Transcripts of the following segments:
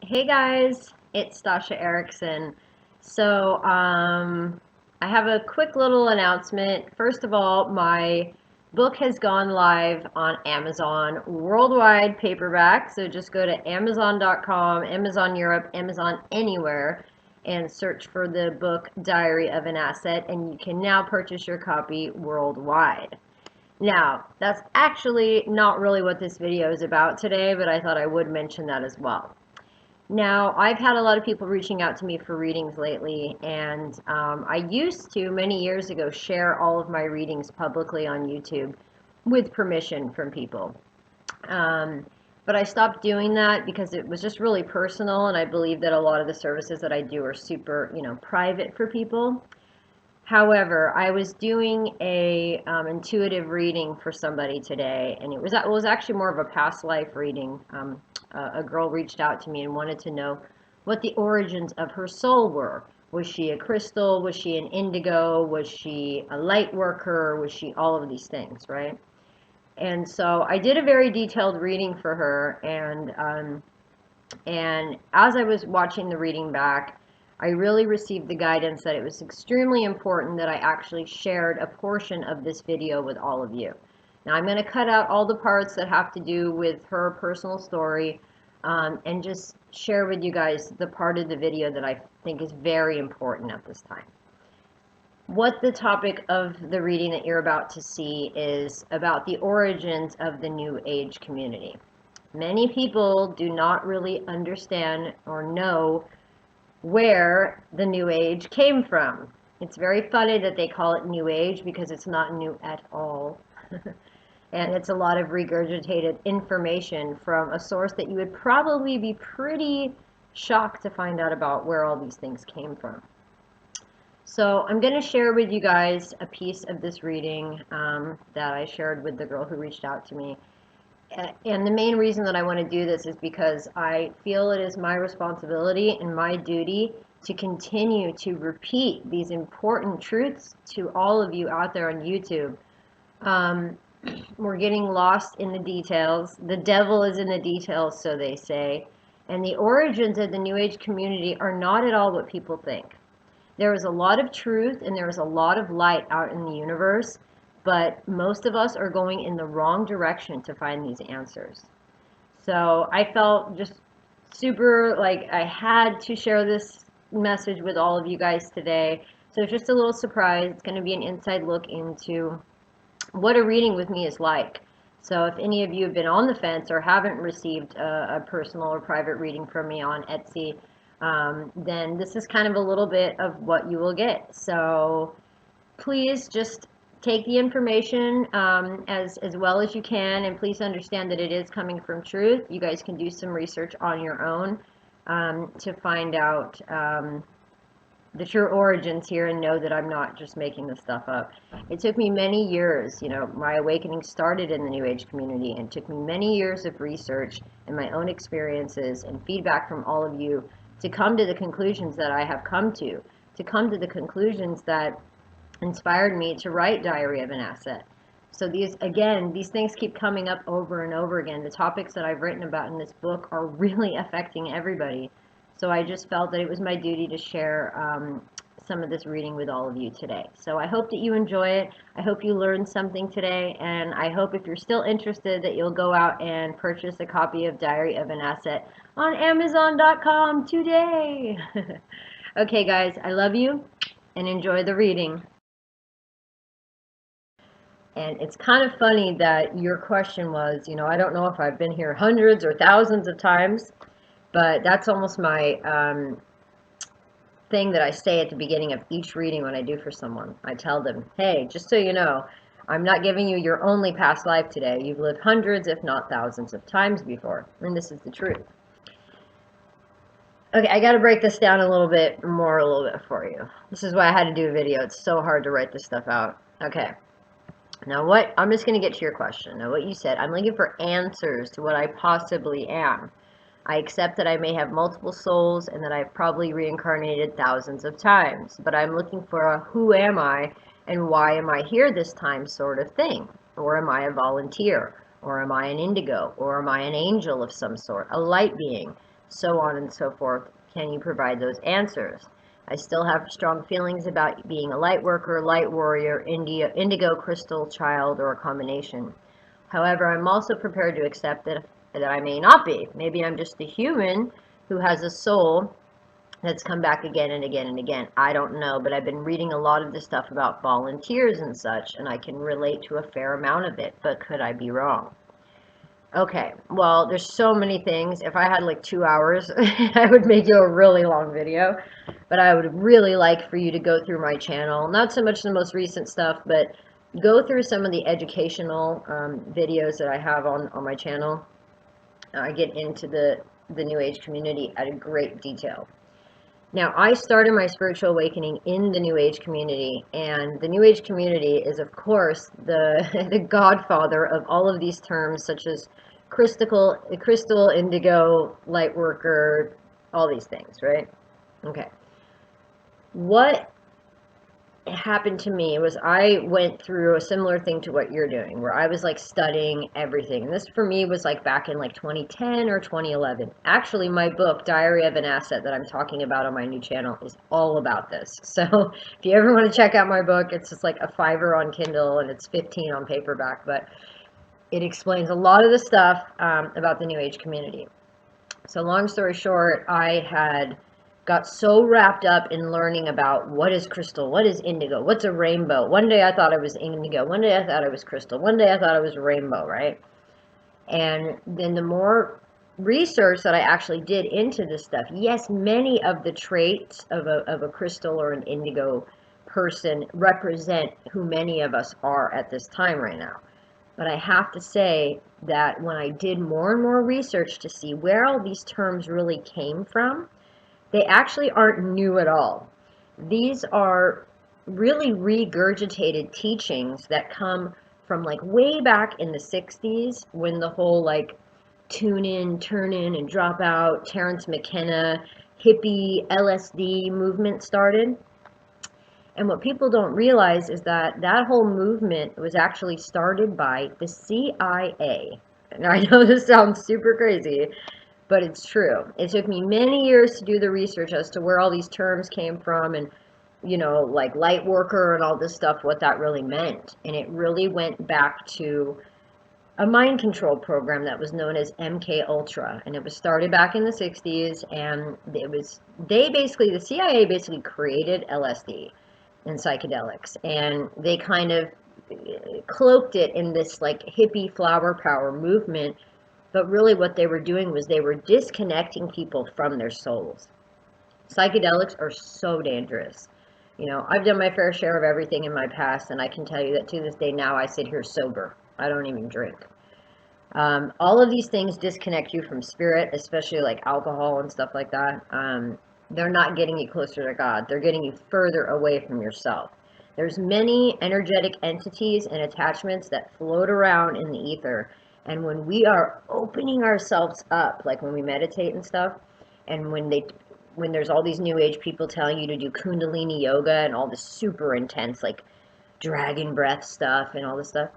Hey guys, it's Stasha Erickson. I have a quick little announcement. First of all, my book has gone live on Amazon worldwide paperback. So just go to Amazon.com, Amazon Europe, Amazon anywhere, and search for the book Diary of an Asset, and you can now purchase your copy worldwide. Now, that's actually not really what this video is about today, but I thought I would mention that as well. Now, I've had a lot of people reaching out to me for readings lately, and I used to, many years ago, share all of my readings publicly on YouTube with permission from people. Um, but I stopped doing that because it was just really personal, and I believe that a lot of the services that I do are super, private for people. However, I was doing a intuitive reading for somebody today, and it was actually more of a past life reading. A girl reached out to me and wanted to know what the origins of her soul were. Was she a crystal? Was she an indigo? Was she a light worker? Was she all of these things, right? And so I did a very detailed reading for her, and as I was watching the reading back, I really received the guidance that it was extremely important that I actually shared a portion of this video with all of you. Now I'm going to cut out all the parts that have to do with her personal story, and just share with you guys the part of the video that I think is very important at this time. What the topic of the reading that you're about to see is about the origins of the New Age community. Many people do not really understand or know where the New Age came from. It's very funny that they call it New Age because it's not new at all. And it's a lot of regurgitated information from a source that you would probably be pretty shocked to find out about where all these things came from. So I'm going to share with you guys a piece of this reading that I shared with the girl who reached out to me. And the main reason that I want to do this is because I feel it is my responsibility and my duty to continue to repeat these important truths to all of you out there on YouTube. Um, we're getting lost in the details. The devil is in the details, so they say. And the origins of the New Age community are not at all what people think. There is a lot of truth and there is a lot of light out in the universe, but most of us are going in the wrong direction to find these answers. So I felt just super like I had to share this message with all of you guys today. So it's just a little surprise. It's going to be an inside look into what a reading with me is like. So if any of you have been on the fence or haven't received a personal or private reading from me on Etsy, then this is kind of a little bit of what you will get. So please just take the information as well as you can, and please understand that it is coming from truth. You guys can do some research on your own to find out the true origins here and know that I'm not just making this stuff up. It took me many years, my awakening started in the New Age community, and it took me many years of research and my own experiences and feedback from all of you to come to the conclusions that I have come to come to the conclusions that inspired me to write Diary of an Asset. So these things keep coming up over and over again. The topics that I've written about in this book are really affecting everybody. So I just felt that it was my duty to share some of this reading with all of you today. So I hope that you enjoy it. I hope you learned something today, and I hope if you're still interested that you'll go out and purchase a copy of Diary of an Asset on Amazon.com today. Okay, guys, I love you and enjoy the reading. And it's kind of funny that your question was, I don't know if I've been here hundreds or thousands of times, but that's almost my thing that I say at the beginning of each reading when I do for someone. I tell them, hey, just so you know, I'm not giving you your only past life today. You've lived hundreds, if not thousands of times before, and this is the truth. Okay, I got to break this down a little bit for you. This is why I had to do a video. It's so hard to write this stuff out. Okay. Now I'm just going to get to your question. Now what you said, I'm looking for answers to what I possibly am. I accept that I may have multiple souls and that I've probably reincarnated thousands of times, but I'm looking for a who am I and why am I here this time sort of thing. Or am I a volunteer? Or am I an indigo? Or am I an angel of some sort, a light being? so on and so forth. Can you provide those answers? I still have strong feelings about being a light worker, light warrior, indigo, crystal, child, or a combination. However, I'm also prepared to accept that I may not be. Maybe I'm just a human who has a soul that's come back again and again and again. I don't know, but I've been reading a lot of this stuff about volunteers and such, and I can relate to a fair amount of it, but could I be wrong? Okay, well, there's so many things. If I had like 2 hours, I would make you a really long video, but I would really like for you to go through my channel. Not so much the most recent stuff, but go through some of the educational videos that I have on my channel. I get into the New Age community at a great detail. Now, I started my spiritual awakening in the New Age community, and the New Age community is, of course, the the godfather of all of these terms, such as crystal, indigo, light worker, all these things, right? Okay. What happened to me was I went through a similar thing to what you're doing, where I was like studying everything. And this for me was like back in like 2010 or 2011. Actually, my book, Diary of an Asset, that I'm talking about on my new channel is all about this. So if you ever want to check out my book, it's just like a $5 on Kindle and it's 15 on paperback, but it explains a lot of the stuff about the New Age community. So long story short, I had got so wrapped up in learning about what is crystal, what is indigo, what's a rainbow. One day I thought I was indigo, one day I thought I was crystal, one day I thought I was rainbow, right? And then the more research that I actually did into this stuff, yes, many of the traits of a crystal or an indigo person represent who many of us are at this time right now. But I have to say that when I did more and more research to see where all these terms really came from, they actually aren't new at all. These are really regurgitated teachings that come from like way back in the 60s when the whole like tune in, turn in, and drop out, Terence McKenna, hippie, LSD movement started. And what people don't realize is that that whole movement was actually started by the CIA. And I know this sounds super crazy, but it's true. It took me many years to do the research as to where all these terms came from and, you know, like light worker and all this stuff, what that really meant. And it really went back to a mind control program that was known as MK Ultra, and it was started back in the 60s, and the CIA basically created LSD and psychedelics, and they kind of cloaked it in this like hippie flower power movement, but really what they were doing was they were disconnecting people from their souls. Psychedelics are so dangerous. You know, I've done my fair share of everything in my past, and I can tell you that to this day now I sit here sober. I don't even drink. All of these things disconnect you from spirit, especially like alcohol and stuff like that. They're not getting you closer to God. They're getting you further away from yourself. There's many energetic entities and attachments that float around in the ether. And when we are opening ourselves up, like when we meditate and stuff, and when there's all these new age people telling you to do Kundalini yoga and all this super intense like dragon breath stuff and all this stuff,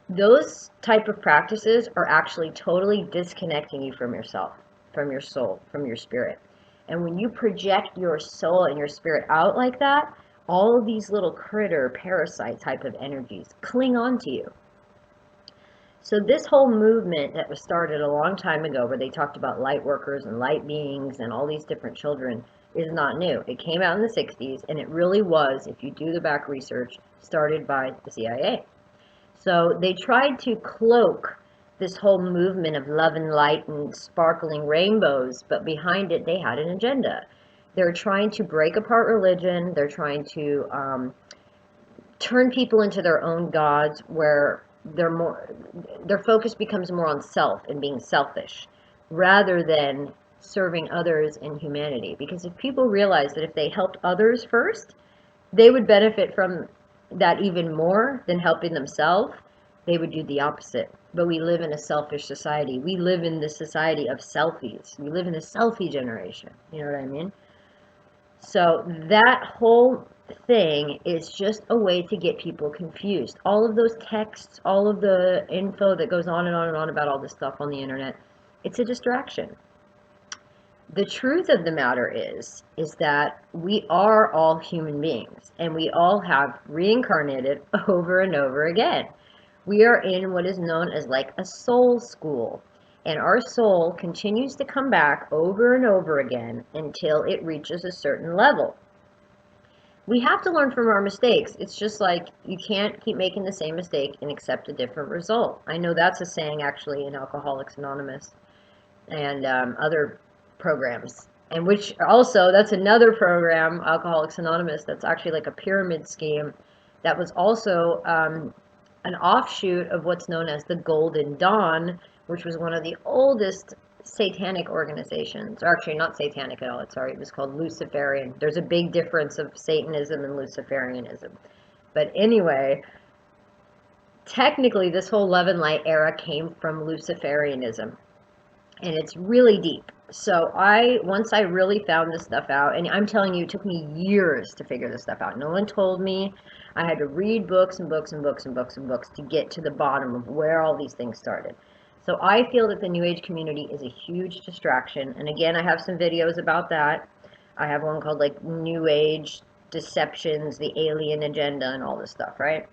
those type of practices are actually totally disconnecting you from yourself, from your soul, from your spirit. And when you project your soul and your spirit out like that, all of these little critter parasite type of energies cling on to you. So this whole movement that was started a long time ago, where they talked about light workers and light beings and all these different children, is not new. It came out in the 60s, and it really was, if you do the back research, started by the CIA. So they tried to cloak this whole movement of love and light and sparkling rainbows, but behind it they had an agenda. They're trying to break apart religion. They're trying to turn people into their own gods, where their focus becomes more on self and being selfish, rather than serving others in humanity. Because if people realize that if they helped others first, they would benefit from that even more than helping themselves, they would do the opposite. But we live in a selfish society. We live in this society of selfies. We live in a selfie generation. You know what I mean? So that whole thing is just a way to get people confused. All of those texts, all of the info that goes on and on and on about all this stuff on the internet, it's a distraction. The truth of the matter is that we are all human beings and we all have reincarnated over and over again. We are in what is known as like a soul school, and our soul continues to come back over and over again until it reaches a certain level. We have to learn from our mistakes. It's just like you can't keep making the same mistake and accept a different result. I know that's a saying actually in Alcoholics Anonymous and other programs. And which also, that's another program, Alcoholics Anonymous, that's actually like a pyramid scheme that was also an offshoot of what's known as the Golden Dawn, which was one of the oldest satanic organizations, or actually not satanic at all, sorry, it was called Luciferian. There's a big difference of Satanism and Luciferianism. But anyway, technically this whole Love and Light era came from Luciferianism, and it's really deep. So once I really found this stuff out, and I'm telling you, it took me years to figure this stuff out. No one told me. I had to read books and books and books and books and books to get to the bottom of where all these things started. So I feel that the New Age community is a huge distraction. And again, I have some videos about that. I have one called like New Age Deceptions, the Alien Agenda, and all this stuff, right?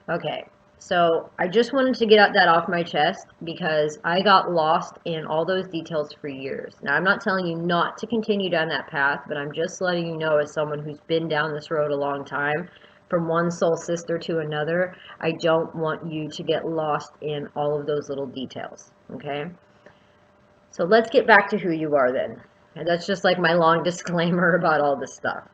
Okay, so I just wanted to get that off my chest because I got lost in all those details for years. Now, I'm not telling you not to continue down that path, but I'm just letting you know, as someone who's been down this road a long time, from one soul sister to another, I don't want you to get lost in all of those little details, okay? So let's get back to who you are then. And that's just like my long disclaimer about all this stuff.